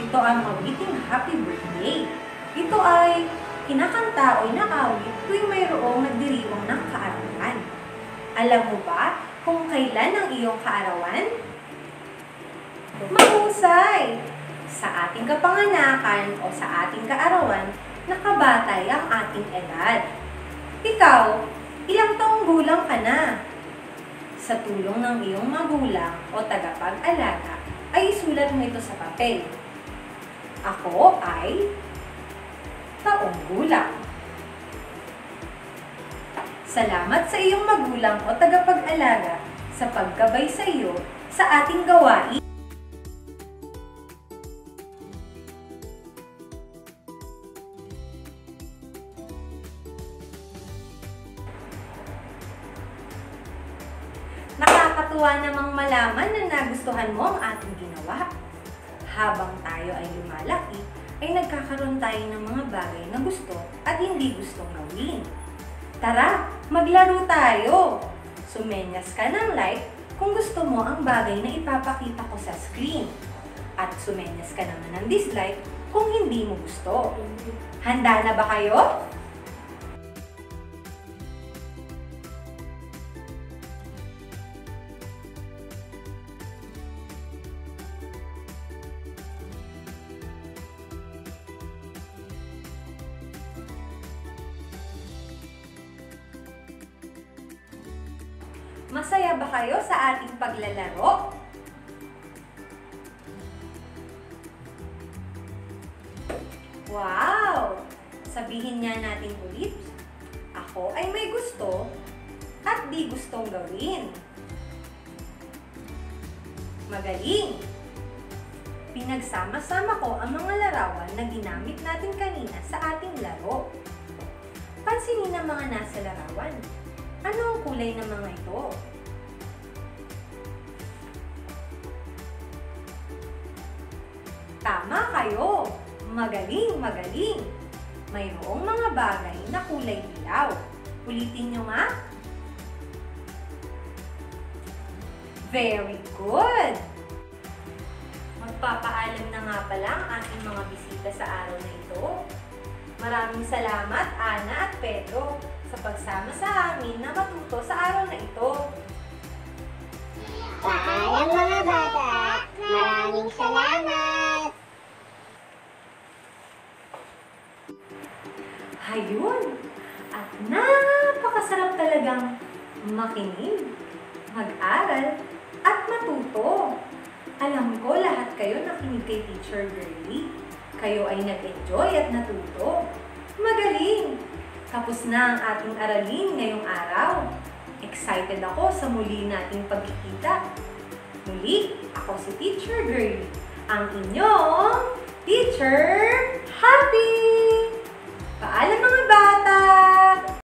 Ito ang awiting Happy Birthday. Ito ay kinakanta o inakawit tuwing mayroong nagdiriwang ng kaarawan. Alam mo ba kung kailan ang iyong kaarawan? Mahusay! Sa ating kapanganakan o sa ating kaarawan, nakabatay ang ating edad. Ikaw, ilang taong gulang ka na? Sa tulong ng iyong magulang o tagapag-alaga, ay isulat mo ito sa papel. Ako ay taong gulang. Salamat sa iyong magulang o tagapag-alaga sa paggabay sa iyo sa ating gawain. Nakakatuwa namang malaman na nagustuhan mo ang ating ginawa. Habang tayo ay lumalaki, ay nagkakaroon tayo ng mga bagay na gusto at hindi gustong gawin. Tara, maglaro tayo! Sumenyas ka ng like kung gusto mo ang bagay na ipapakita ko sa screen. At sumenyas ka naman ng dislike kung hindi mo gusto. Handa na ba kayo? Masaya ba kayo sa ating paglalaro? Wow! Sabihin nga natin ulit, ako ay may gusto at di gustong gawin. Magaling! Pinagsama-sama ko ang mga larawan na ginamit natin kanina sa ating laro. Pansinin ang mga nasa larawan. Ano ang kulay ng mga ito? Tama kayo! Magaling, magaling! Mayroong mga bagay na kulay dilaw. Ulitin nyo nga. Very good! Magpapaalam na nga pala ang ating mga bisita sa araw na ito. Maraming salamat, Ana at Pedro, sa pagsama sa amin na matuto sa araw na ito. Paalam mga bata! Maraming salamat! Hayun! At napakasarap talagang makinig, mag-aral, at matuto. Alam ko lahat kayo nakinig kay Teacher Girlie. Kayo ay nag-enjoy at natuto. Magaling! Tapos na ang ating aralin ngayong araw. Excited ako sa muli nating pagkikita. Muli, ako si Teacher Girlie, ang inyong Teacher Happy! Paalam mga bata!